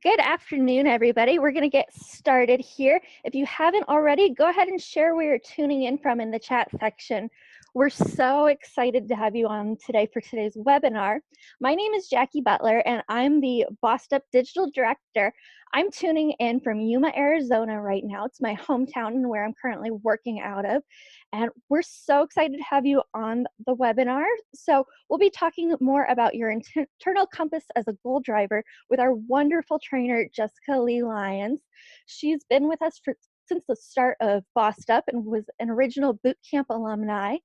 Good afternoon, everybody. We're going to get started here. If you haven't already, go ahead and share where you're tuning in from in the chat section. We're so excited to have you on today for today's webinar. My name is Jackie Butler, and I'm the Bossed Up Digital Director. I'm tuning in from Yuma, Arizona right now. It's my hometown and where I'm currently working out of. And we're so excited to have you on the webinar. So we'll be talking more about your internal compass as a goal driver with our wonderful trainer, Jessica Lee Lyons. She's been with us since the start of Bossed Up and was an original boot camp alumni,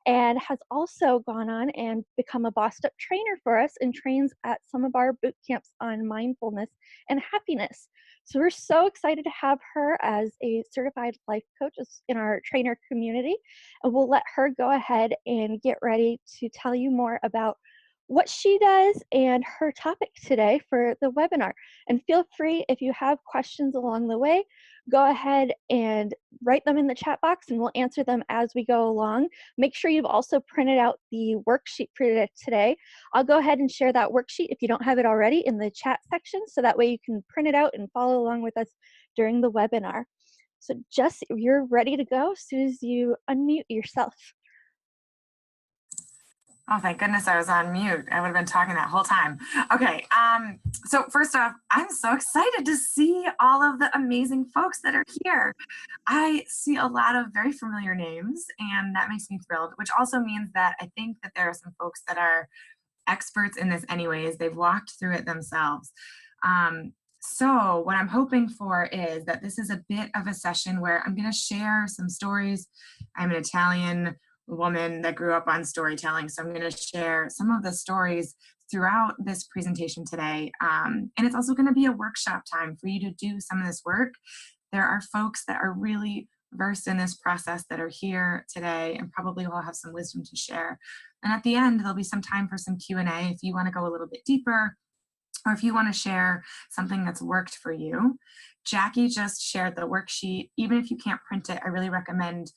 and has also gone on and become a Bossed Up trainer for us and trains at some of our boot camps on mindfulness and happiness. So we're so excited to have her as a certified life coach in our trainer community, and we'll let her go ahead and get ready to tell you more about what she does and her topic today for the webinar. And feel free, if you have questions along the way, go ahead and write them in the chat box and we'll answer them as we go along. Make sure you've also printed out the worksheet for today. I'll go ahead and share that worksheet if you don't have it already in the chat section, so that way you can print it out and follow along with us during the webinar. So Jess, you're ready to go as soon as you unmute yourself. Oh, thank goodness I was on mute. I would have been talking that whole time. Okay, so first off, I'm so excited to see all of the amazing folks that are here. I see a lot of very familiar names, and that makes me thrilled, which also means that I think that there are some folks that are experts in this anyways. They've walked through it themselves. So what I'm hoping for is that this is a bit of a session where I'm going to share some stories. I'm an Italian woman that grew up on storytelling, so I'm going to share some of the stories throughout this presentation today. And it's also going to be a workshop time for you to do some of this work. There are folks that are really versed in this process that are here today and probably will have some wisdom to share. And at the end, there'll be some time for some Q&A if you want to go a little bit deeper, or if you want to share something that's worked for you. Jackie just shared the worksheet. Even if you can't print it, I really recommend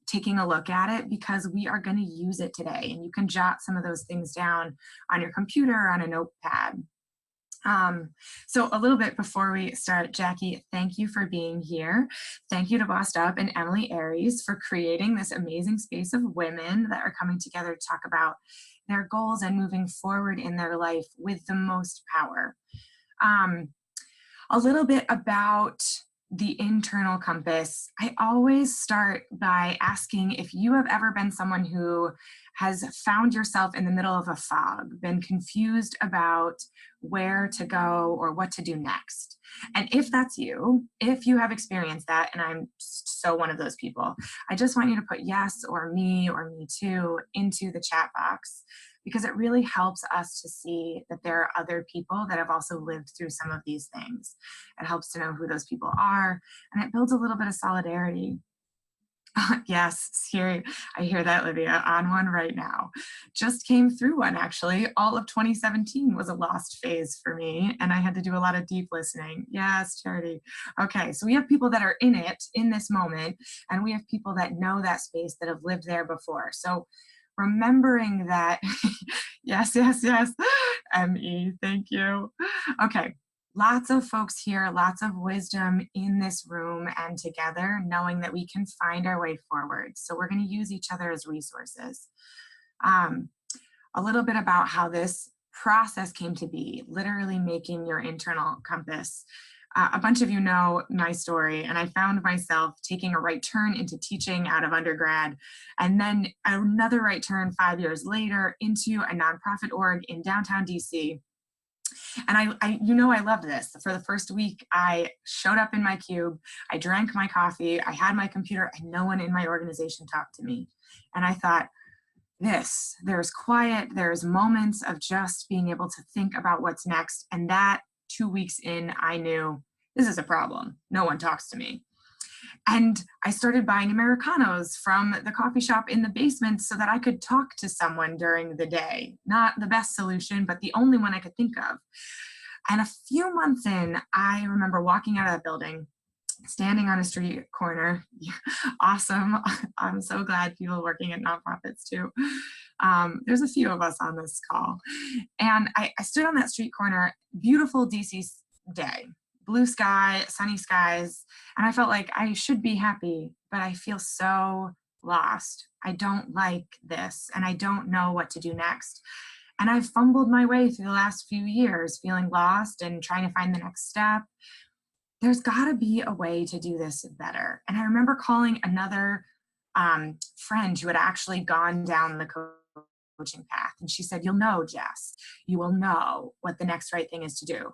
taking a look at it, because we are going to use it today, and you can jot some of those things down on your computer or on a notepad. So a little bit before we start, Jackie, thank you for being here. Thank you to Bossed Up and Emily Aries for creating this amazing space of women that are coming together to talk about their goals and moving forward in their life with the most power. A little bit about the internal compass. I always start by asking if you have ever been someone who has found yourself in the middle of a fog, been confused about where to go or what to do next. And if that's you, if you have experienced that, and I'm so one of those people, I just want you to put yes or me too into the chat box, because it really helps us to see that there are other people that have also lived through some of these things. It helps to know who those people are, and it builds a little bit of solidarity. Yes, here, I hear that, Lydia, on one right now. Just came through one, actually. All of 2017 was a lost phase for me, and I had to do a lot of deep listening. Yes, Charity. Okay, so we have people that are in it, in this moment, and we have people that know that space, that have lived there before. So remembering that, yes, ME, thank you. Okay, lots of folks here, lots of wisdom in this room and together, knowing that we can find our way forward. So we're going to use each other as resources. A little bit about how this process came to be, literally making your internal compass. A bunch of you know my story, and I found myself taking a right turn into teaching out of undergrad, and then another right turn 5 years later into a nonprofit org in downtown DC. And I loved this. For the first week, I showed up in my cube, I drank my coffee, I had my computer, and no one in my organization talked to me. And I thought, there's quiet, there's moments of just being able to think about what's next. And that 2 weeks in, I knew this is a problem. No one talks to me. And I started buying Americanos from the coffee shop in the basement so that I could talk to someone during the day. Not the best solution, but the only one I could think of. And a few months in, I remember walking out of that building standing on a street corner. Awesome. I'm so glad people working at nonprofits too. There's a few of us on this call. And I stood on that street corner, beautiful DC day, blue sky, sunny skies. And I felt like I should be happy, but I feel so lost. I don't like this and I don't know what to do next. And I've fumbled my way through the last few years, feeling lost and trying to find the next step. There's got to be a way to do this better. And I remember calling another friend who had actually gone down the coaching path. And she said, "You'll know, Jess, you will know what the next right thing is to do."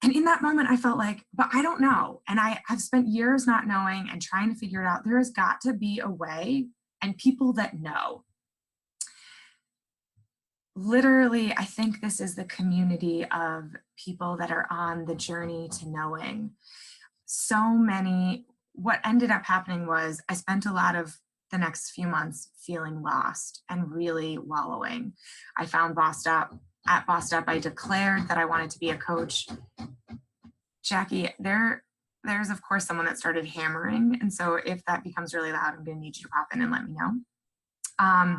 And in that moment, I felt like, but I don't know. And I've spent years not knowing and trying to figure it out. There has got to be a way, and people that know. Literally, I think this is the community of people that are on the journey to knowing. So many, what ended up happening was I spent a lot of the next few months feeling lost and really wallowing. I found Bossed Up. At Bossed Up, I declared that I wanted to be a coach. Jackie, there's of course someone that started hammering. And so if that becomes really loud, I'm gonna need you to pop in and let me know.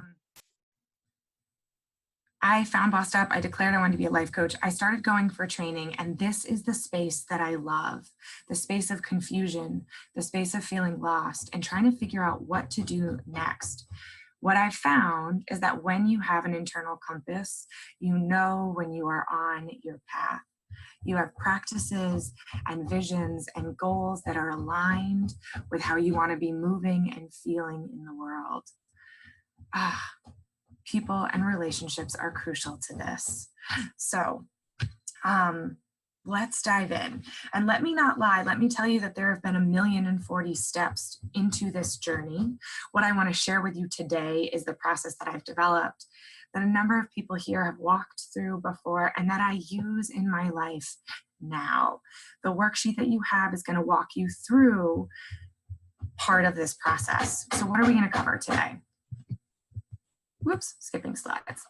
I found Bossed Up. I declared I wanted to be a life coach. I started going for training, and this is the space that I love, the space of confusion, the space of feeling lost and trying to figure out what to do next. What I found is that when you have an internal compass, you know when you are on your path. You have practices and visions and goals that are aligned with how you want to be moving and feeling in the world. People and relationships are crucial to this. So let's dive in. And let me not lie. Let me tell you that there have been 1,040 steps into this journey. What I want to share with you today is the process that I've developed, that a number of people here have walked through before, and that I use in my life now. The worksheet that you have is going to walk you through part of this process. So what are we going to cover today? Whoops, skipping slides.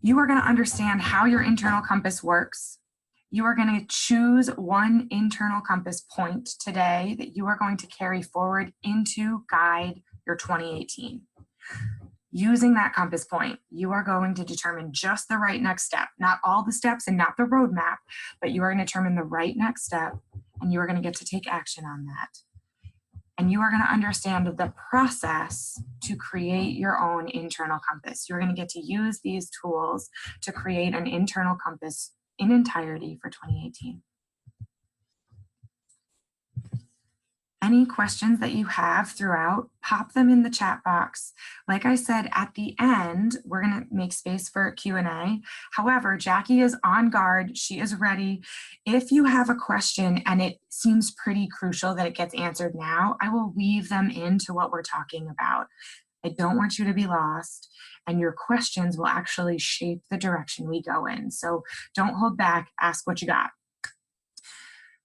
You are going to understand how your internal compass works. You are going to choose one internal compass point today that you are going to carry forward into guide your 2018. Using that compass point, you are going to determine just the right next step, not all the steps and not the roadmap, but you are going to determine the right next step, and you are going to get to take action on that. And you are going to understand the process to create your own internal compass. You're going to get to use these tools to create an internal compass in entirety for 2018. Any questions that you have throughout, pop them in the chat box. Like I said, at the end, we're going to make space for Q&A. However, Jackie is on guard. She is ready. If you have a question and it seems pretty crucial that it gets answered now, I will weave them into what we're talking about. I don't want you to be lost, and your questions will actually shape the direction we go in. So don't hold back. Ask what you got.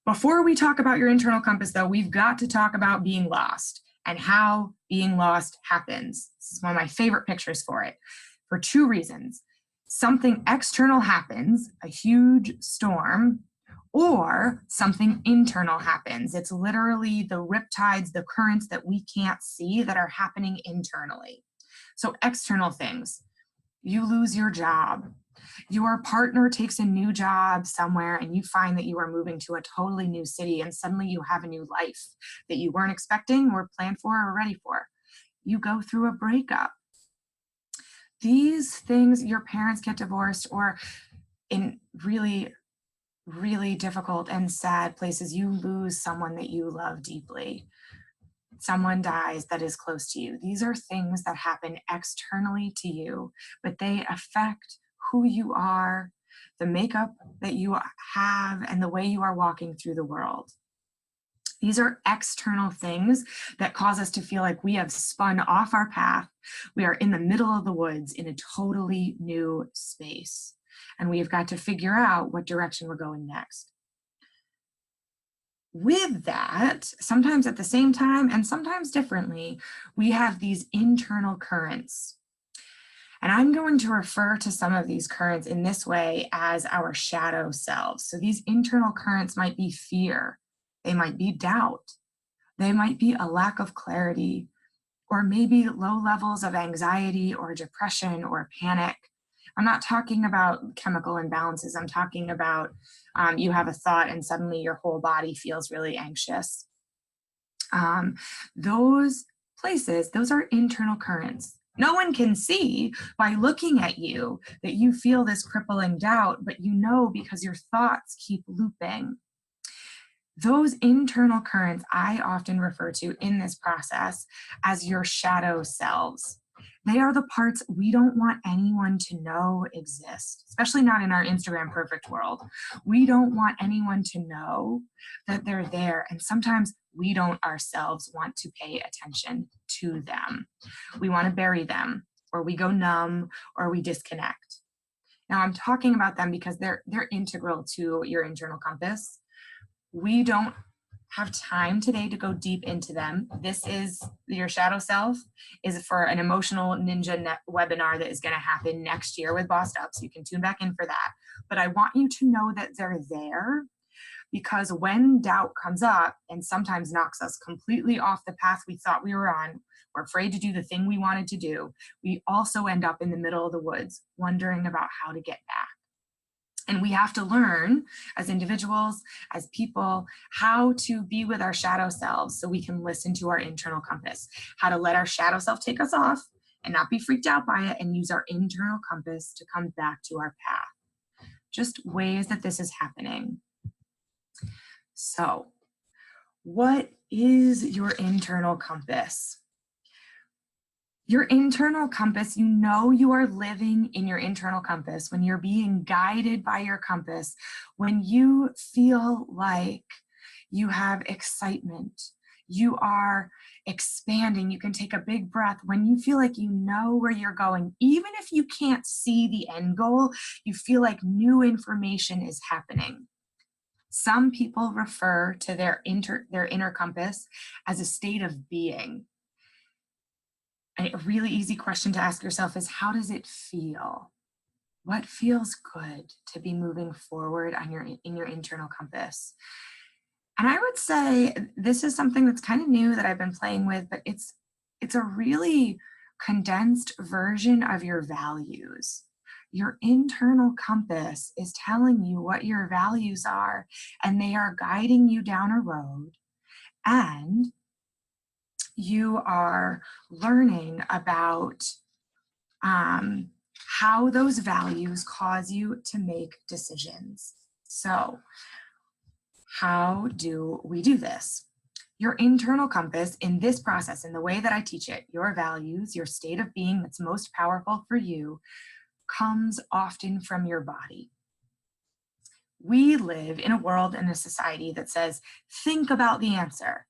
Before we talk about your internal compass, though, we've got to talk about being lost and how being lost happens. This is one of my favorite pictures for it, for two reasons. Something external happens, a huge storm, or something internal happens. It's literally the riptides, the currents that we can't see that are happening internally. So external things, you lose your job. Your partner takes a new job somewhere and you find that you are moving to a totally new city and suddenly you have a new life that you weren't expecting or planned for or ready for. You go through a breakup. These things, your parents get divorced, or in really, really difficult and sad places, you lose someone that you love deeply. Someone dies that is close to you. These are things that happen externally to you, but they affect who you are, the makeup that you have, and the way you are walking through the world. These are external things that cause us to feel like we have spun off our path. We are in the middle of the woods in a totally new space, and we've got to figure out what direction we're going next. With that, sometimes at the same time and sometimes differently, we have these internal currents. And I'm going to refer to some of these currents in this way as our shadow selves. So these internal currents might be fear, they might be doubt, they might be a lack of clarity, or maybe low levels of anxiety or depression or panic. I'm not talking about chemical imbalances. I'm talking about you have a thought and suddenly your whole body feels really anxious. Those places, those are internal currents. No one can see by looking at you that you feel this crippling doubt, but you know because your thoughts keep looping. Those internal currents I often refer to in this process as your shadow selves. They are the parts we don't want anyone to know exist, especially not in our Instagram perfect world. We don't want anyone to know that they're there. And sometimes we don't ourselves want to pay attention to them. We want to bury them, or we go numb, or we disconnect. Now I'm talking about them because they're integral to your internal compass. We don't have time today to go deep into them. This is your shadow self is for an emotional ninja webinar that is going to happen next year with Bossed Up. So you can tune back in for that. But I want you to know that they're there, because when doubt comes up and sometimes knocks us completely off the path we thought we were on, we're afraid to do the thing we wanted to do, we also end up in the middle of the woods wondering about how to get back. And we have to learn as individuals, as people, how to be with our shadow selves so we can listen to our internal compass, how to let our shadow self take us off and not be freaked out by it, and use our internal compass to come back to our path. Just ways that this is happening. So, what is your internal compass? Your internal compass, you know you are living in your internal compass when you're being guided by your compass, when you feel like you have excitement, you are expanding, you can take a big breath, when you feel like you know where you're going, even if you can't see the end goal, you feel like new information is happening. Some people refer to their inner compass as a state of being. A really easy question to ask yourself is, how does it feel? What feels good to be moving forward on in your internal compass? And I would say this is something that's kind of new that I've been playing with, but it's a really condensed version of your values. Your internal compass is telling you what your values are, and they are guiding you down a road, and you are learning about how those values cause you to make decisions. So, how do we do this? Your internal compass in this process, in the way that I teach it, your values, your state of being that's most powerful for you, comes often from your body. We live in a world and a society that says, think about the answer.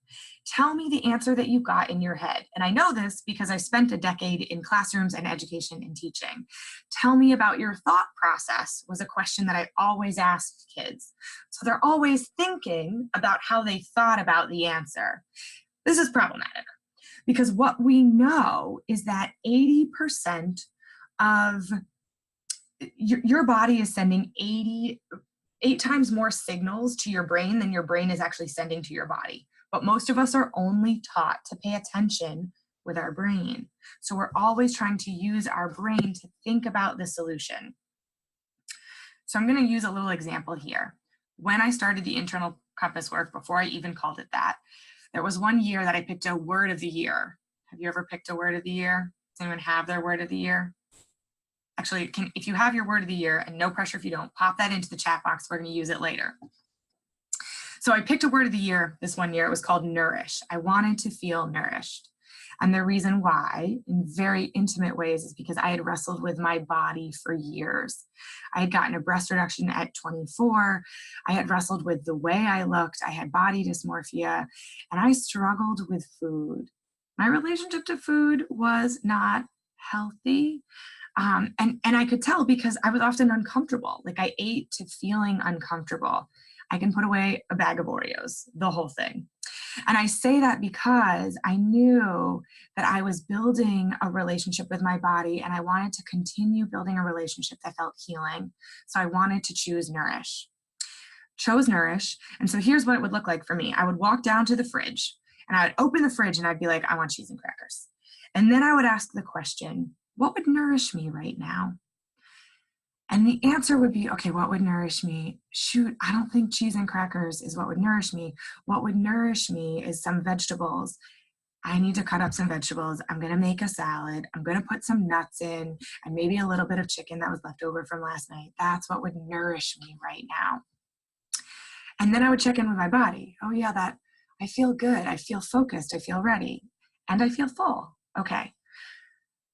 Tell me the answer that you got in your head. And I know this because I spent a decade in classrooms and education and teaching. Tell me about your thought process was a question that I always asked kids. So they're always thinking about how they thought about the answer. This is problematic because what we know is that 80% of your body is sending 8 times more signals to your brain than your brain is actually sending to your body. But most of us are only taught to pay attention with our brain. So we're always trying to use our brain to think about the solution. So I'm going to use a little example here. When I started the internal compass work, before I even called it that, there was one year that I picked a word of the year. Have you ever picked a word of the year? Does anyone have their word of the year? Actually, if you have your word of the year, and no pressure if you don't, pop that into the chat box. We're going to use it later. So I picked a word of the year this one year. It was called nourish. I wanted to feel nourished. And the reason why, in very intimate ways, is because I had wrestled with my body for years. I had gotten a breast reduction at 24. I had wrestled with the way I looked. I had body dysmorphia, and I struggled with food. My relationship to food was not healthy. And I could tell because I was often uncomfortable. Like I ate to feeling uncomfortable. I can put away a bag of Oreos, the whole thing. And I say that because I knew that I was building a relationship with my body and I wanted to continue building a relationship that felt healing. So I wanted to choose Nourish. Chose Nourish. And so here's what it would look like for me. I would walk down to the fridge and I would open the fridge and I'd be like, I want cheese and crackers. And then I would ask the question, what would nourish me right now? And the answer would be, okay, what would nourish me? Shoot, I don't think cheese and crackers is what would nourish me. What would nourish me is some vegetables. I need to cut up some vegetables. I'm going to make a salad. I'm going to put some nuts in and maybe a little bit of chicken that was left over from last night. That's what would nourish me right now. And then I would check in with my body. Oh yeah, that I feel good. I feel focused. I feel ready. And I feel full. Okay.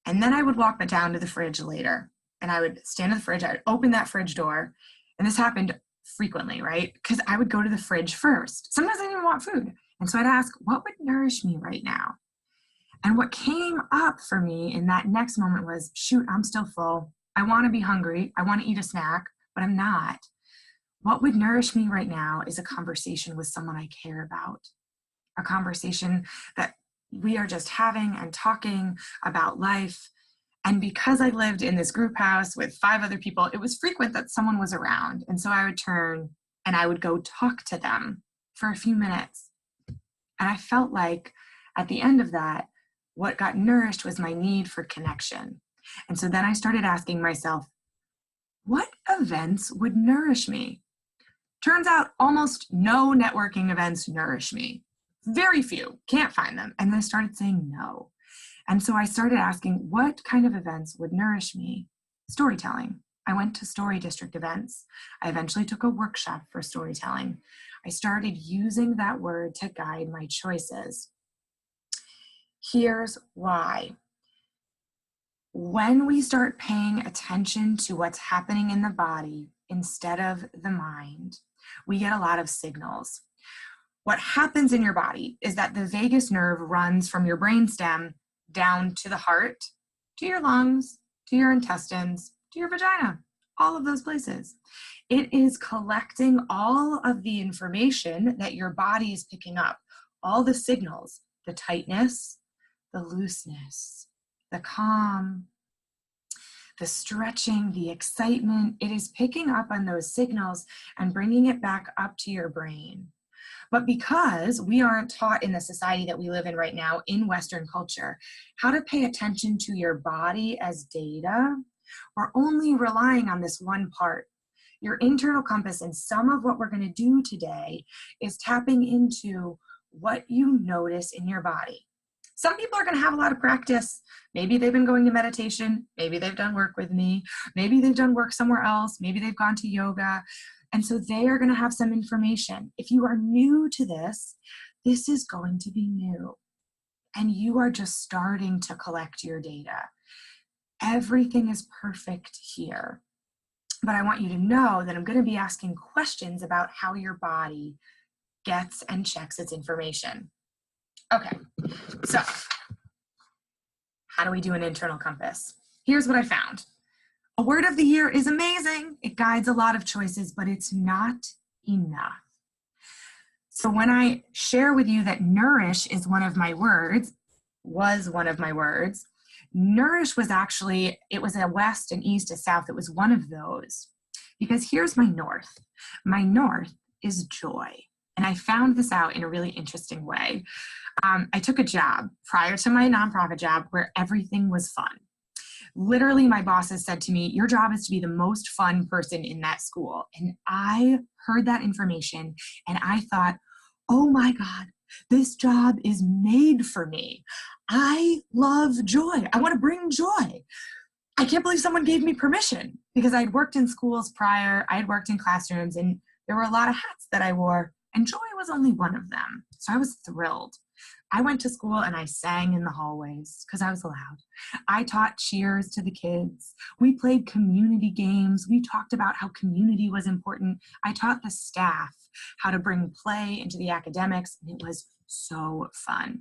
And then I would walk down to the fridge later. And I would stand at the fridge, I would open that fridge door. And this happened frequently, right? Because I would go to the fridge first. Sometimes I didn't even want food. And so I'd ask, what would nourish me right now? And what came up for me in that next moment was, shoot, I'm still full. I want to be hungry. I want to eat a snack, but I'm not. What would nourish me right now is a conversation with someone I care about. A conversation that we are just having and talking about life. And because I lived in this group house with 5 other people, it was frequent that someone was around. And so I would turn and I would go talk to them for a few minutes. And I felt like at the end of that, what got nourished was my need for connection. And so then I started asking myself, what events would nourish me? Turns out almost no networking events nourish me. Very few, can't find them. And then I started saying no. And so I started asking, what kind of events would nourish me? Storytelling. I went to Story District events. I eventually took a workshop for storytelling. I started using that word to guide my choices. Here's why. When we start paying attention to what's happening in the body instead of the mind, we get a lot of signals. What happens in your body is that the vagus nerve runs from your brainstem down to the heart, to your lungs, to your intestines, to your vagina, all of those places. It is collecting all of the information that your body is picking up, all the signals, the tightness, the looseness, the calm, the stretching, the excitement. It is picking up on those signals and bringing it back up to your brain. But because we aren't taught in the society that we live in right now, in Western culture, how to pay attention to your body as data, we're only relying on this one part. Your internal compass, and some of what we're going to do today is tapping into what you notice in your body. Some people are going to have a lot of practice. Maybe they've been going to meditation. Maybe they've done work with me. Maybe they've done work somewhere else. Maybe they've gone to yoga. And so they are going to have some information. If you are new to this, this is going to be new. And you are just starting to collect your data. Everything is perfect here. But I want you to know that I'm going to be asking questions about how your body gets and checks its information. Okay, so how do we do an internal compass? Here's what I found. A word of the year is amazing. It guides a lot of choices, but it's not enough. So when I share with you that nourish is one of my words, nourish was actually, it was a west, an east, a south. It was one of those. Because here's my north. My north is joy. And I found this out in a really interesting way. I took a job prior to my nonprofit job where everything was fun. Literally, my bosses said to me, your job is to be the most fun person in that school. And I heard that information and I thought, oh my God, this job is made for me. I love joy. I want to bring joy. I can't believe someone gave me permission, because I'd worked in schools prior. I had worked in classrooms and there were a lot of hats that I wore, and joy was only one of them. So I was thrilled. I went to school and I sang in the hallways because I was allowed. I taught cheers to the kids. We played community games. We talked about how community was important. I taught the staff how to bring play into the academics, and it was so fun.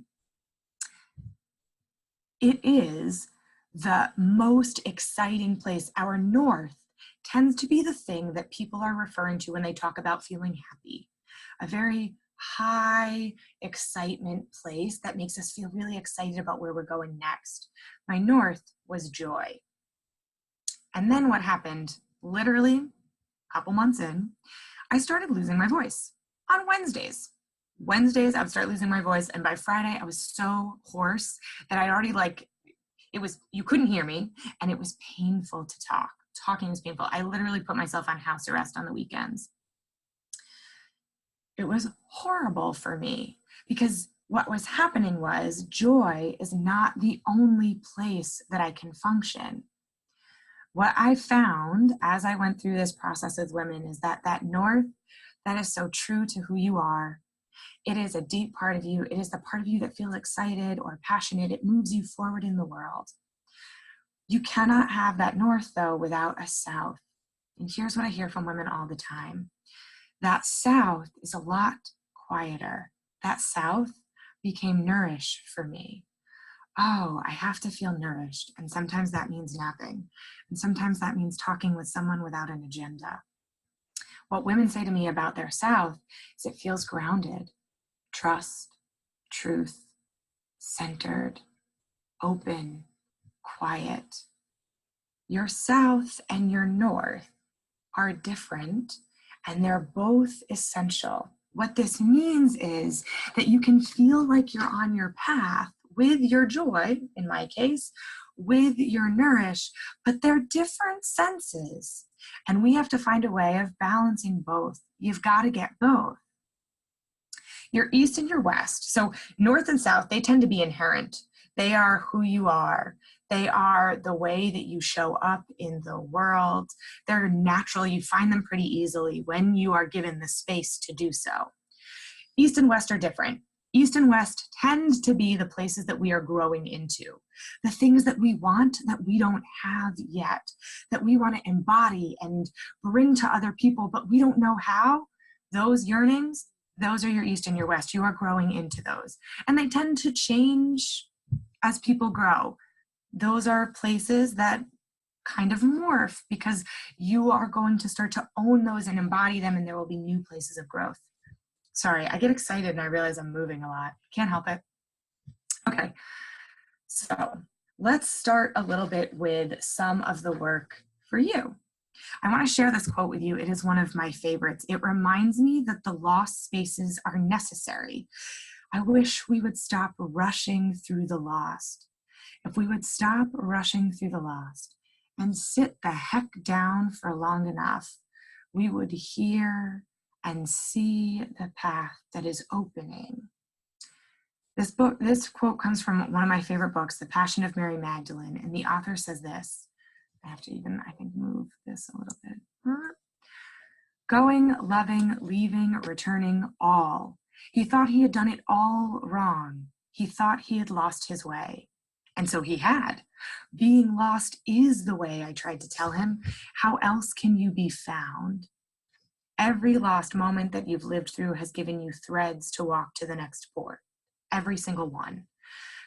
It is the most exciting place. Our north tends to be the thing that people are referring to when they talk about feeling happy. A very high excitement place that makes us feel really excited about where we're going next. My north was joy. And then what happened? Literally a couple months in, I started losing my voice on Wednesdays. Wednesdays, I would start losing my voice. And by Friday, I was so hoarse that I'd already you couldn't hear me, and it was painful to talk. Talking was painful. I literally put myself on house arrest on the weekends. It was horrible for me because what was happening was joy is not the only place that I can function. What I found as I went through this process with women is that north, that is so true to who you are. It is a deep part of you. It is the part of you that feels excited or passionate. It moves you forward in the world. You cannot have that north, though, without a south. And here's what I hear from women all the time. That south is a lot quieter. That south became nourish for me. Oh, I have to feel nourished. And sometimes that means napping. And sometimes that means talking with someone without an agenda. What women say to me about their south is it feels grounded, trust, truth, centered, open, quiet. Your south and your north are different, and they're both essential. What this means is that you can feel like you're on your path with your joy, in my case, with your nourish, but they're different senses. And we have to find a way of balancing both. You've got to get both. Your east and your west. So north and south, they tend to be inherent. They are who you are. They are the way that you show up in the world. They're natural. You find them pretty easily when you are given the space to do so. East and west are different. East and west tend to be the places that we are growing into, the things that we want that we don't have yet, that we want to embody and bring to other people, but we don't know how. Those yearnings, those are your east and your west. You are growing into those. And they tend to change as people grow. Those are places that kind of morph because you are going to start to own those and embody them, and there will be new places of growth. Sorry, I get excited and I realize I'm moving a lot. Can't help it. Okay, so let's start a little bit with some of the work for you. I want to share this quote with you. It is one of my favorites. It reminds me that the lost spaces are necessary. I wish we would stop rushing through the lost. If we would stop rushing through the lost and sit the heck down for long enough, we would hear and see the path that is opening. This quote comes from one of my favorite books, The Passion of Mary Magdalene, and the author says this. I have to even, I think, move this a little bit. Going, loving, leaving, returning, all. He thought he had done it all wrong. He thought he had lost his way. And so he had. Being lost is the way, I tried to tell him. How else can you be found? Every lost moment that you've lived through has given you threads to walk to the next port. Every single one.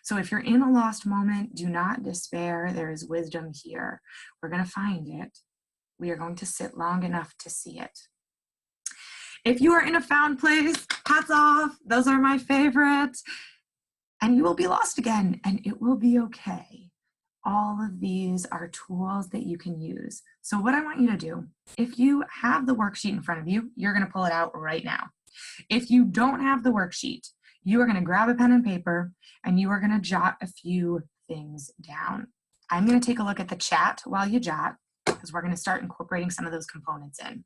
So if you're in a lost moment, do not despair. There is wisdom here. We're going to find it. We are going to sit long enough to see it. If you are in a found place, hats off. Those are my favorites. And you will be lost again, and it will be okay. All of these are tools that you can use. So what I want you to do, if you have the worksheet in front of you, you're going to pull it out right now. If you don't have the worksheet, you are going to grab a pen and paper, and you are going to jot a few things down. I'm going to take a look at the chat while you jot, because we're going to start incorporating some of those components in.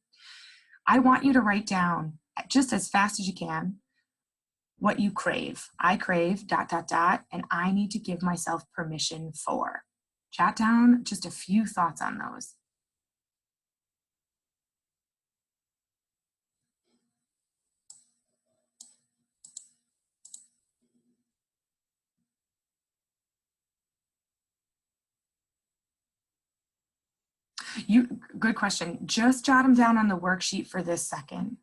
I want you to write down, just as fast as you can, what you crave. I crave ... and I need to give myself permission for. Jot down just a few thoughts on those. Good question. Just jot them down on the worksheet for this second.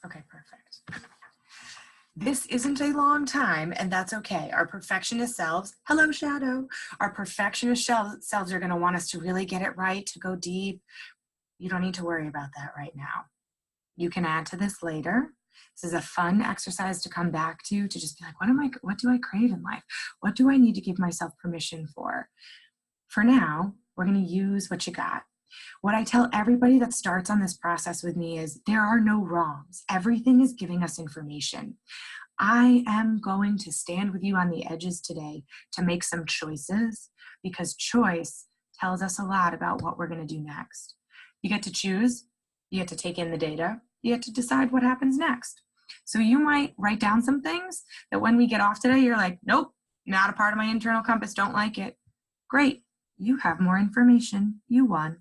Okay, perfect. This isn't a long time, and that's okay. Our perfectionist selves, hello, Shadow. Our perfectionist selves are going to want us to really get it right, to go deep. You don't need to worry about that right now. You can add to this later. This is a fun exercise to come back to just be like, what do I crave in life? What do I need to give myself permission for? For now, we're going to use what you got. What I tell everybody that starts on this process with me is there are no wrongs. Everything is giving us information. I am going to stand with you on the edges today to make some choices, because choice tells us a lot about what we're going to do next. You get to choose, you get to take in the data, you get to decide what happens next. So you might write down some things that when we get off today, you're like, nope, not a part of my internal compass, don't like it. Great, you have more information, you won.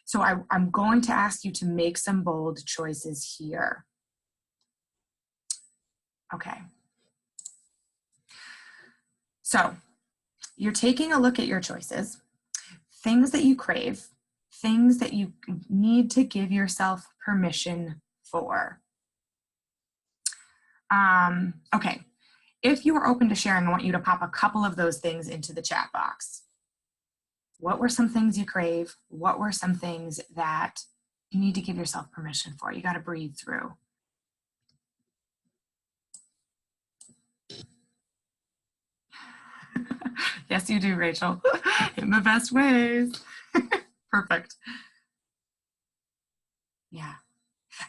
So I'm going to ask you to make some bold choices here. Okay. So you're taking a look at your choices, things that you crave, things that you need to give yourself permission for. Okay. If you are open to sharing, I want you to pop a couple of those things into the chat box. What were some things you crave? What were some things that you need to give yourself permission for? You got to breathe through. Yes, you do, Rachel. In the best ways. Perfect. Yeah.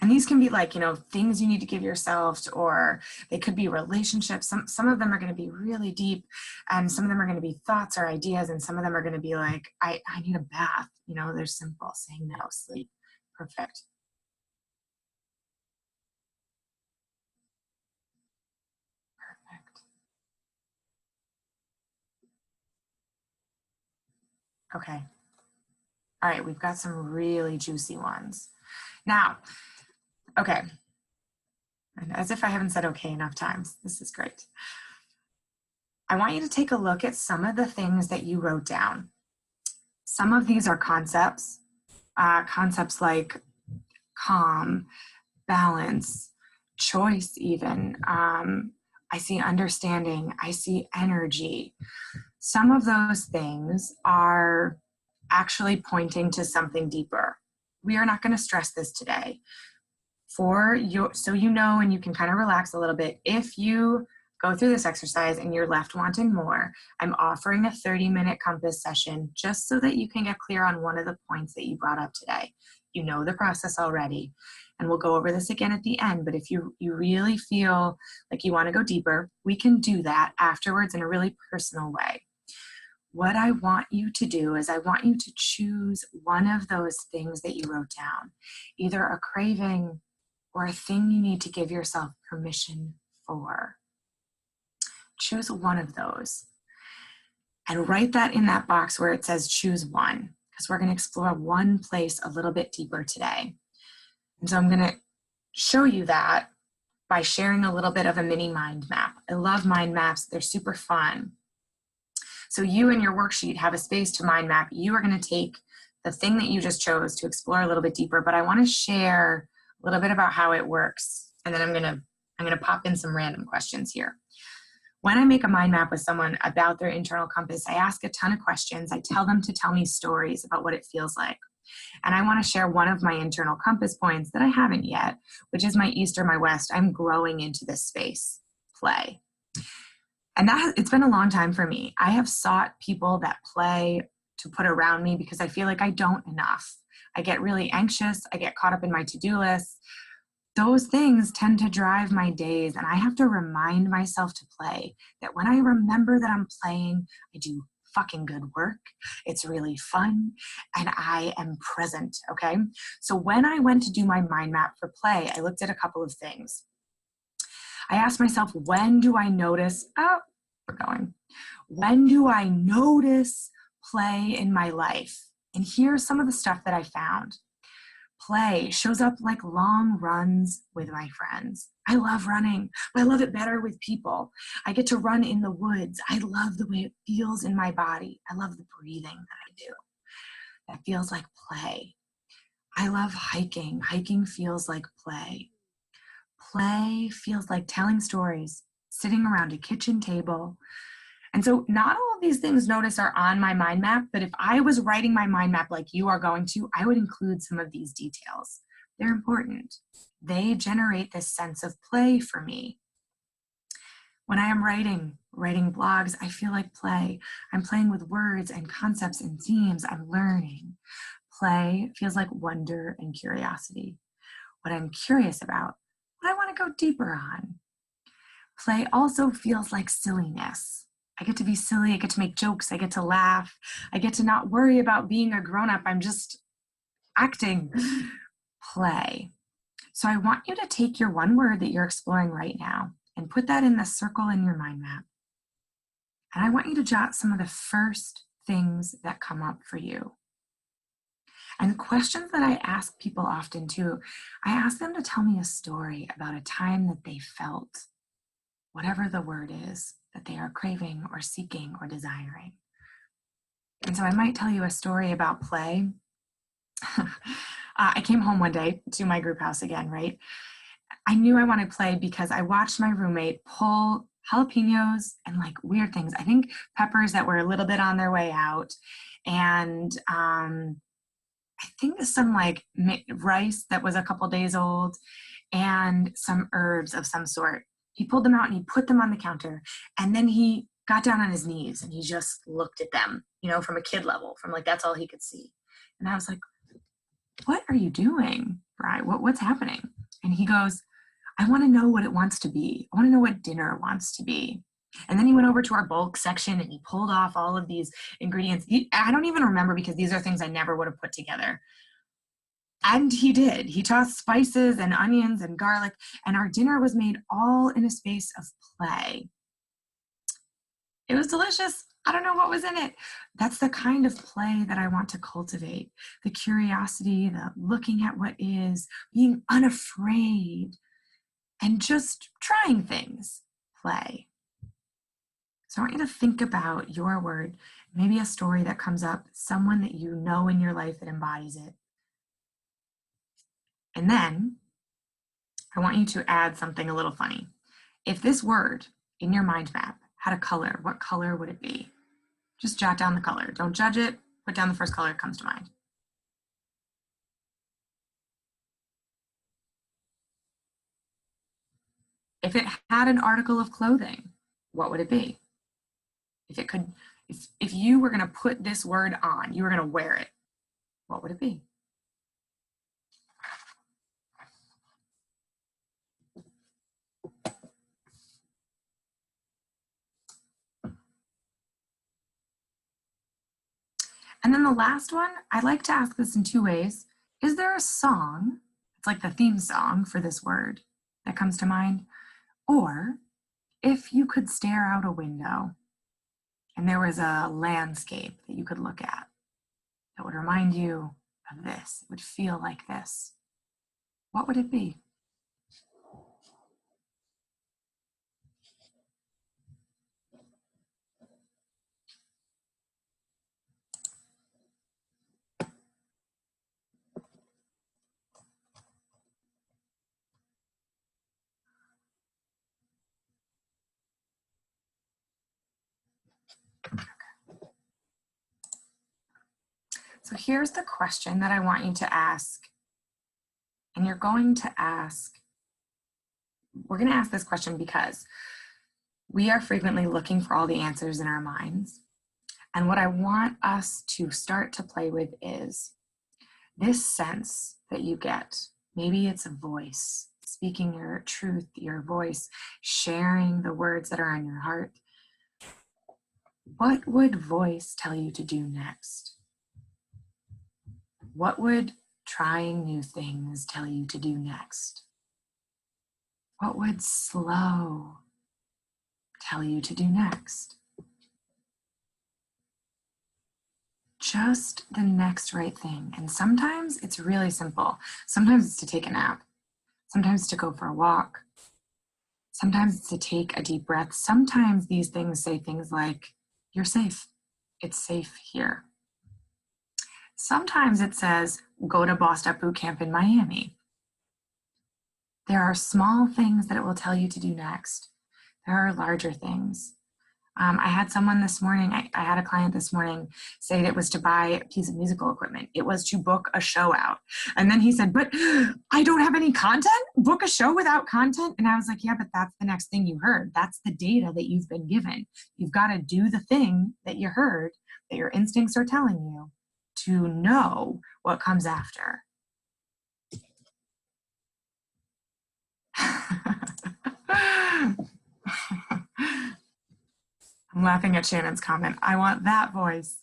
And these can be like, things you need to give yourself, or they could be relationships. Some of them are going to be really deep, and some of them are going to be thoughts or ideas, and some of them are going to be like, I need a bath. They're simple, saying no, sleep. Perfect. Perfect. Okay. All right, we've got some really juicy ones. Now, okay. And as if I haven't said okay enough times. This is great. I want you to take a look at some of the things that you wrote down. Some of these are concepts, concepts like calm, balance, choice even. I see understanding, I see energy. Some of those things are actually pointing to something deeper. We are not going to stress this today. So you know, and you can kind of relax a little bit. If you go through this exercise and you're left wanting more, I'm offering a 30-minute compass session just so that you can get clear on one of the points that you brought up today. You know the process already, and we'll go over this again at the end, but if you really feel like you want to go deeper, we can do that afterwards in a really personal way. What I want you to do is I want you to choose one of those things that you wrote down, either a craving or a thing you need to give yourself permission for. Choose one of those and write that in that box where it says choose one, because we're going to explore one place a little bit deeper today. And so I'm going to show you that by sharing a little bit of a mini mind map. I love mind maps. They're super fun. So you and your worksheet have a space to mind map. You are going to take the thing that you just chose to explore a little bit deeper, but I want to share a little bit about how it works. And then I'm going to pop in some random questions here. When I make a mind map with someone about their internal compass, I ask a ton of questions. I tell them to tell me stories about what it feels like. And I want to share one of my internal compass points that I haven't yet, which is my east or my west. I'm growing into this space, play. And it's been a long time for me. I have sought people that play to put around me because I feel like I don't enough. I get really anxious. I get caught up in my to-do list. Those things tend to drive my days, and I have to remind myself to play, that when I remember that I'm playing, I do fucking good work. It's really fun, and I am present, okay? So when I went to do my mind map for play, I looked at a couple of things. I asked myself, when do I notice, when do I notice play in my life? And here's some of the stuff that I found. Play shows up like long runs with my friends. I love running, but I love it better with people. I get to run in the woods. I love the way it feels in my body. I love the breathing that I do. That feels like play. I love hiking. Hiking feels like play. Play feels like telling stories, sitting around a kitchen table. And so not all of these things, notice, are on my mind map, but if I was writing my mind map like you are going to, I would include some of these details. They're important. They generate this sense of play for me. When I am writing blogs, I feel like play. I'm playing with words and concepts and themes. I'm learning. Play feels like wonder and curiosity. What I'm curious about, what I want to go deeper on. Play also feels like silliness. I get to be silly, I get to make jokes, I get to laugh, I get to not worry about being a grown-up, I'm just acting. Play. So I want you to take your one word that you're exploring right now and put that in the circle in your mind map. And I want you to jot some of the first things that come up for you. And questions that I ask people often too, I ask them to tell me a story about a time that they felt whatever the word is that they are craving or seeking or desiring. And so I might tell you a story about play. I came home one day to my group house again, right? I knew I wanted play because I watched my roommate pull jalapenos and like weird things. I think peppers that were a little bit on their way out. And I think some like rice that was a couple days old and some herbs of some sort. He pulled them out and he put them on the counter, and then he got down on his knees and he just looked at them, you know, from a kid level, from like, that's all he could see. And I was like, what are you doing, Bri? What's happening? And he goes, I want to know what it wants to be. I want to know what dinner wants to be. And then he went over to our bulk section and he pulled off all of these ingredients. I don't even remember because these are things I never would have put together. And he did. He tossed spices and onions and garlic, and our dinner was made all in a space of play. It was delicious. I don't know what was in it. That's the kind of play that I want to cultivate. The curiosity, the looking at what is, being unafraid, and just trying things. Play. So I want you to think about your word, maybe a story that comes up, someone that you know in your life that embodies it. And then I want you to add something a little funny. If this word in your mind map had a color, what color would it be? Just jot down the color. Don't judge it. Put down the first color that comes to mind. If it had an article of clothing, what would it be? If you were going to put this word on, you were going to wear it, what would it be? And then the last one, I like to ask this in two ways. Is there a song, it's like the theme song for this word, that comes to mind? Or if you could stare out a window and there was a landscape that you could look at that would remind you of this, it would feel like this, what would it be? So here's the question that I want you to ask. And you're going to ask, we're going to ask this question because we are frequently looking for all the answers in our minds. And what I want us to start to play with is this sense that you get. Maybe it's a voice, speaking your truth, your voice, sharing the words that are on your heart. What would voice tell you to do next? What would trying new things tell you to do next? What would slow tell you to do next? Just the next right thing. And sometimes it's really simple. Sometimes it's to take a nap. Sometimes it's to go for a walk. Sometimes it's to take a deep breath. Sometimes these things say things like, you're safe. It's safe here. Sometimes it says, go to Bossed Up Boot Camp in Miami. There are small things that it will tell you to do next. There are larger things. I had someone this morning, I had a client this morning say that it was to buy a piece of musical equipment. It was to book a show out. And then he said, but I don't have any content? Book a show without content? And I was like, yeah, but that's the next thing you heard. That's the data that you've been given. You've got to do the thing that you heard, that your instincts are telling you, to know what comes after. I'm laughing at Shannon's comment. I want that voice.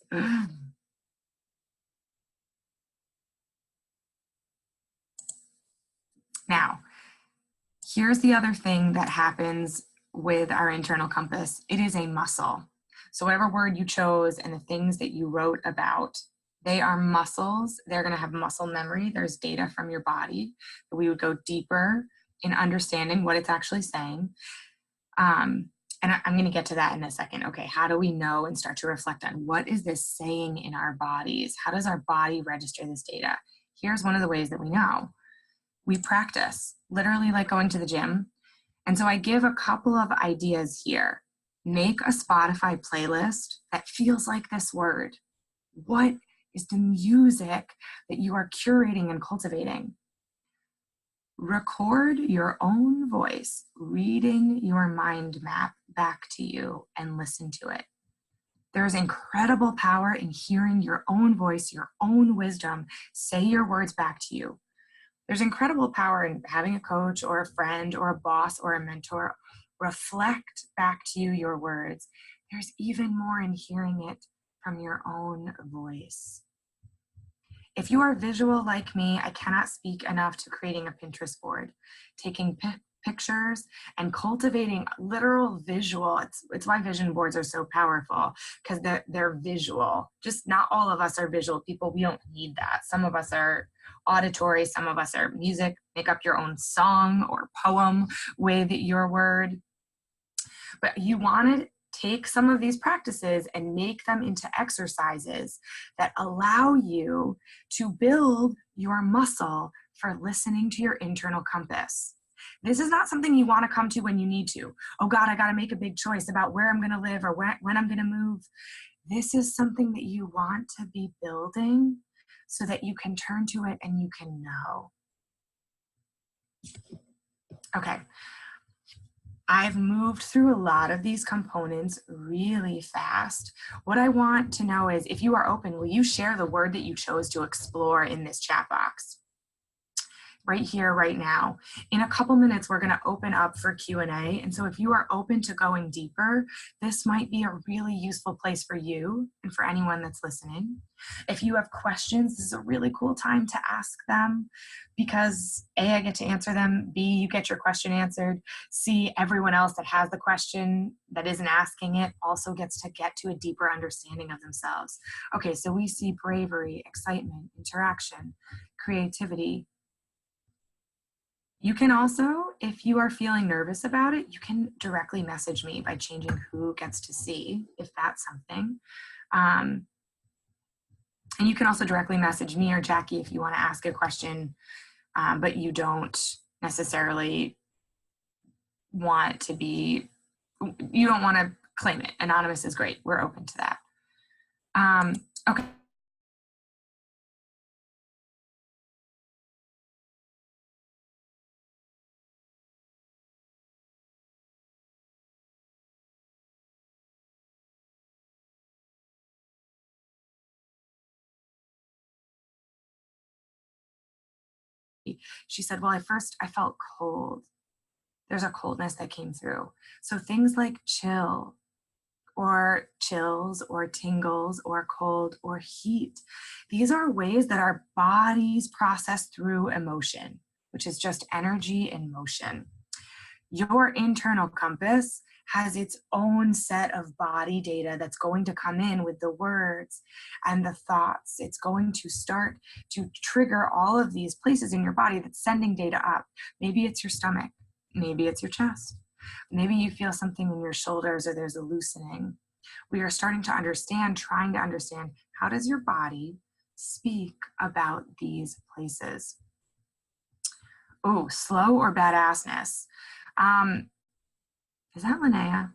Now, here's the other thing that happens with our internal compass. It is a muscle. So whatever word you chose and the things that you wrote about, they are muscles. They're going to have muscle memory. There's data from your body. We would go deeper in understanding what it's actually saying. And I'm going to get to that in a second. Okay, how do we know and start to reflect on what is this saying in our bodies? How does our body register this data? Here's one of the ways that we know. We practice, literally like going to the gym. And so I give a couple of ideas here. Make a Spotify playlist that feels like this word. What is the music that you are curating and cultivating? Record your own voice, reading your mind map back to you and listen to it. There's incredible power in hearing your own voice, your own wisdom, say your words back to you. There's incredible power in having a coach or a friend or a boss or a mentor reflect back to you your words. There's even more in hearing it from your own voice. If you are visual like me, I cannot speak enough to creating a Pinterest board, taking pictures and cultivating literal visual. It's why vision boards are so powerful, because they're visual. Just not all of us are visual people. We don't need that. Some of us are auditory, some of us are music. Make up your own song or poem with your word. But you want to take some of these practices and make them into exercises that allow you to build your muscle for listening to your internal compass. This is not something you want to come to when you need to. Oh God, I got to make a big choice about where I'm going to live or when I'm going to move. This is something that you want to be building so that you can turn to it and you can know. Okay. I've moved through a lot of these components really fast. What I want to know is, if you are open, will you share the word that you chose to explore in this chat box? Right here, right now. In a couple minutes, we're going to open up for Q&A. And so if you are open to going deeper, this might be a really useful place for you and for anyone that's listening. If you have questions, this is a really cool time to ask them, because A, I get to answer them, B, you get your question answered, C, everyone else that has the question that isn't asking it also gets to get to a deeper understanding of themselves. Okay, so we see bravery, excitement, interaction, creativity. You can also, if you are feeling nervous about it, you can directly message me by changing who gets to see, if that's something. And you can also directly message me or Jackie if you want to ask a question, but you don't necessarily want to be, you don't want to claim it. Anonymous is great. We're open to that. Okay. She said, well, at first I felt cold. There's a coldness that came through. So things like chill or chills or tingles or cold or heat, these are ways that our bodies process through emotion, which is just energy in motion. Your internal compass has its own set of body data that's going to come in with the words and the thoughts. It's going to start to trigger all of these places in your body that's sending data up. Maybe it's your stomach, maybe it's your chest, maybe you feel something in your shoulders or there's a loosening. We are starting to understand, trying to understand, how does your body speak about these places? Oh, slow or badassness. Is that Linnea?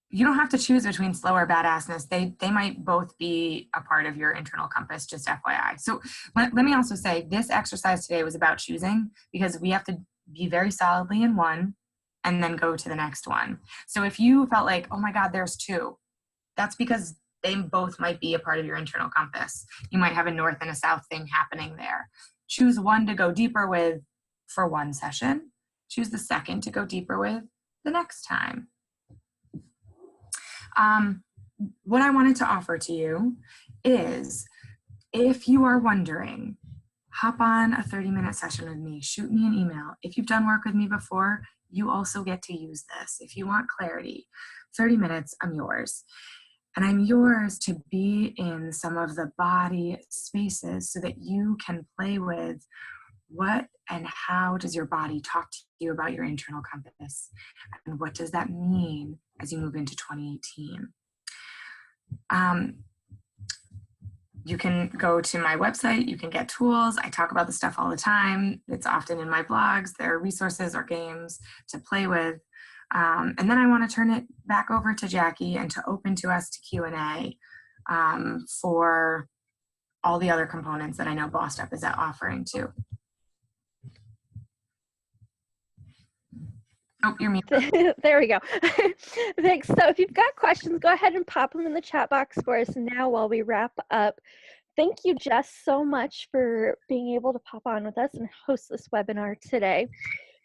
You don't have to choose between slow or badassness. They might both be a part of your internal compass, just FYI. So let me also say this exercise today was about choosing, because we have to be very solidly in one and then go to the next one. So if you felt like, oh my God, there's two, that's because they both might be a part of your internal compass. You might have a north and a south thing happening there. Choose one to go deeper with for one session. Choose the second to go deeper with the next time. What I wanted to offer to you is, if you are wondering, hop on a 30-minute session with me, shoot me an email. If you've done work with me before, you also get to use this. If you want clarity, 30 minutes, I'm yours. And I'm yours to be in some of the body spaces so that you can play with what and how does your body talk to you about your internal compass? And what does that mean as you move into 2018? You can go to my website, you can get tools. I talk about this stuff all the time. It's often in my blogs. There are resources or games to play with. And then I want to turn it back over to Jackie and to open to us to Q&A for all the other components that I know Bossed Up is offering too. Oh, you're muted. There we go. Thanks. So if you've got questions, go ahead and pop them in the chat box for us now while we wrap up. Thank you, Jess, so much for being able to pop on with us and host this webinar today.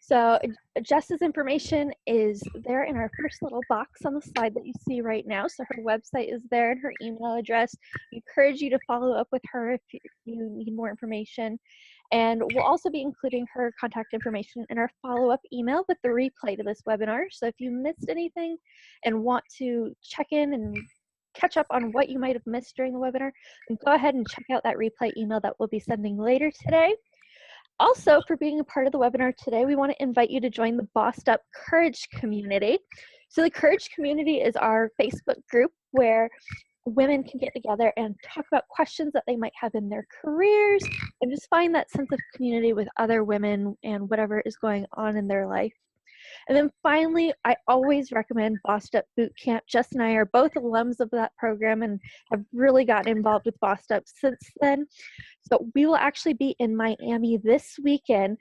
So Jess's information is there in our first little box on the slide that you see right now. So her website is there and her email address. I encourage you to follow up with her if you need more information. And we'll also be including her contact information in our follow-up email with the replay to this webinar. So if you missed anything and want to check in and catch up on what you might have missed during the webinar, then go ahead and check out that replay email that we'll be sending later today. Also, for being a part of the webinar today, we want to invite you to join the Bossed Up Courage community. So the Courage community is our Facebook group where women can get together and talk about questions that they might have in their careers and just find that sense of community with other women and whatever is going on in their life. And then finally, I always recommend Bossed Up Boot Camp. Jess and I are both alums of that program and have really gotten involved with Bossed Up since then. So we will actually be in Miami this weekend,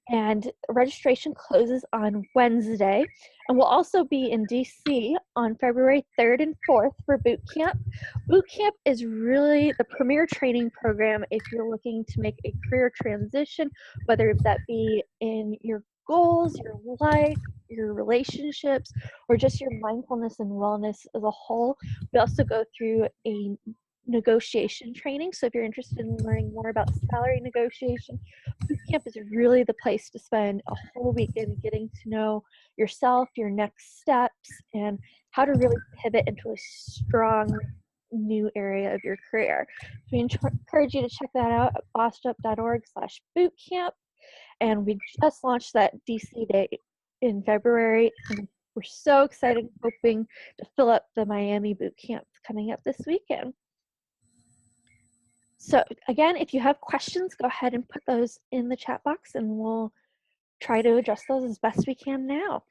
and registration closes on Wednesday. And we'll also be in DC on February 3rd and 4th for boot camp. Boot camp is really the premier training program if you're looking to make a career transition, whether that be in your goals, your life, your relationships, or just your mindfulness and wellness as a whole. We also go through a negotiation training. So if you're interested in learning more about salary negotiation, boot camp is really the place to spend a whole weekend getting to know yourself, your next steps, and how to really pivot into a strong new area of your career. So we encourage you to check that out at bossedup.org/bootcamp. And we just launched that DC date in February, and we're so excited, hoping to fill up the Miami boot camp coming up this weekend. So again, if you have questions, go ahead and put those in the chat box and we'll try to address those as best we can now.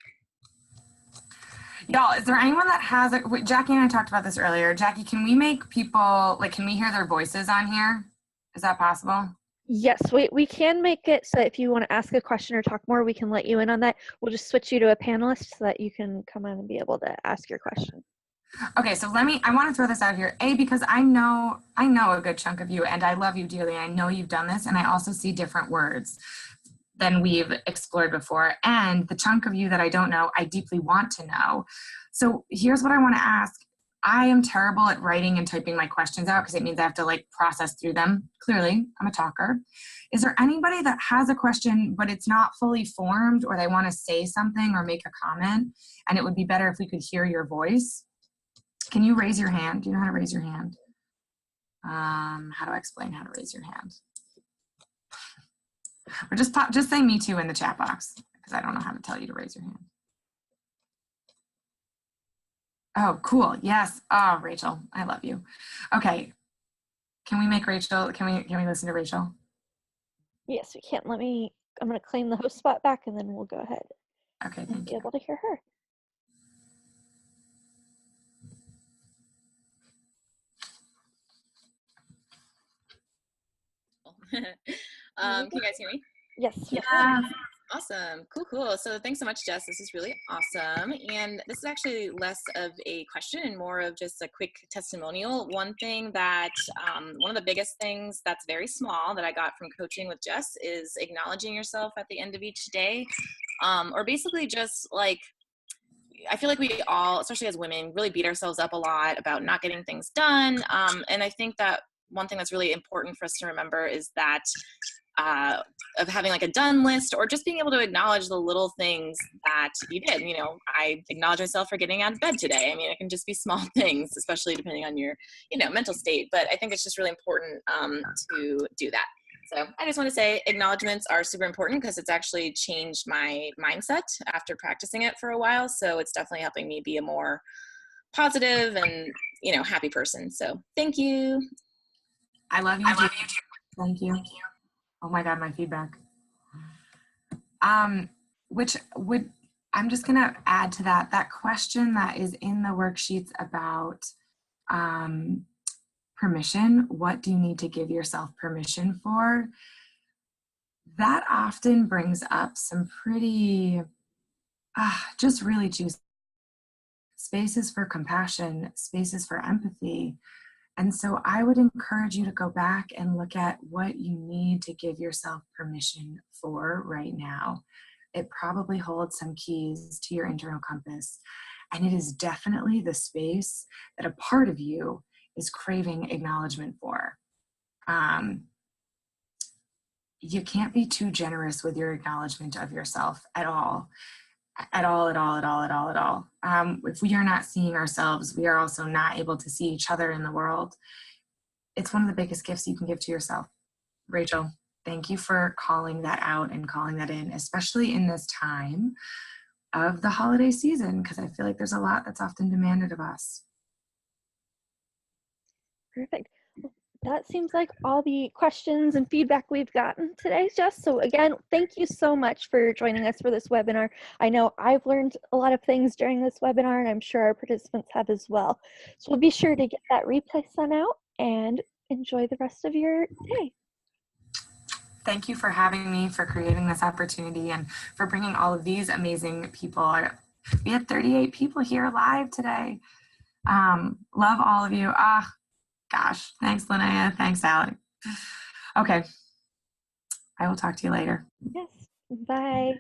Y'all, is there anyone that has a, Jackie and I talked about this earlier. Jackie, can we make people, like, can we hear their voices on here? Is that possible? Yes, we can make it so if you want to ask a question or talk more, we can let you in on that. We'll just switch you to a panelist so that you can come on and be able to ask your question. Okay, so I want to throw this out here. A, because I know a good chunk of you and I love you dearly. I know you've done this, and I also see different words than we've explored before. And the chunk of you that I don't know, I deeply want to know. So here's what I want to ask. I am terrible at writing and typing my questions out because it means I have to like process through them. Clearly, I'm a talker. Is there anybody that has a question, but it's not fully formed, or they want to say something or make a comment, and it would be better if we could hear your voice? Can you raise your hand? Do you know how to raise your hand? How do I explain how to raise your hand? Or just say me too in the chat box, because I don't know how to tell you to raise your hand. Oh, cool. Yes. Oh, Rachel, I love you. Okay. Can we make Rachel, can we listen to Rachel? Yes, we can. Let me I'm going to claim the host spot back, and then we'll go ahead Okay, and thank be you. able to hear her. Can you guys hear me? Yes. Yeah. Awesome. Cool. So thanks so much, Jess. This is really awesome. And this is actually less of a question and more of just a quick testimonial. One thing that, one of the biggest things that's very small that I got from coaching with Jess is acknowledging yourself at the end of each day. Or basically just like, I feel like we all, especially as women, really beat ourselves up a lot about not getting things done. And I think that one thing that's really important for us to remember is that of having like a done list, or just being able to acknowledge the little things that you did. You know, I acknowledge myself for getting out of bed today. I mean, it can just be small things, especially depending on your, mental state. But I think it's just really important to do that. So I just want to say acknowledgements are super important because it's actually changed my mindset after practicing it for a while. So it's definitely helping me be a more positive and, happy person. So thank you. I love you. Thank you. Oh my God, my feedback. Which would, I'm just gonna add to that question that is in the worksheets about permission. What do you need to give yourself permission for? That often brings up some pretty, just really juicy spaces for compassion, spaces for empathy. And so I would encourage you to go back and look at what you need to give yourself permission for right now. It probably holds some keys to your internal compass. And it is definitely the space that a part of you is craving acknowledgement for. You can't be too generous with your acknowledgement of yourself at all. If we are not seeing ourselves, we are also not able to see each other in the world. It's one of the biggest gifts you can give to yourself. Rachel, thank you for calling that out and calling that in, especially in this time of the holiday season, because I feel like there's a lot that's often demanded of us. Perfect. That seems like all the questions and feedback we've gotten today, Jess. So again, thank you so much for joining us for this webinar. I know I've learned a lot of things during this webinar, and I'm sure our participants have as well. So we'll be sure to get that replay sent out and enjoy the rest of your day. Thank you for having me, for creating this opportunity, and for bringing all of these amazing people. We had 38 people here live today. Love all of you. Gosh, thanks, Linnea. Thanks, Alec. Okay, I will talk to you later. Yes, bye.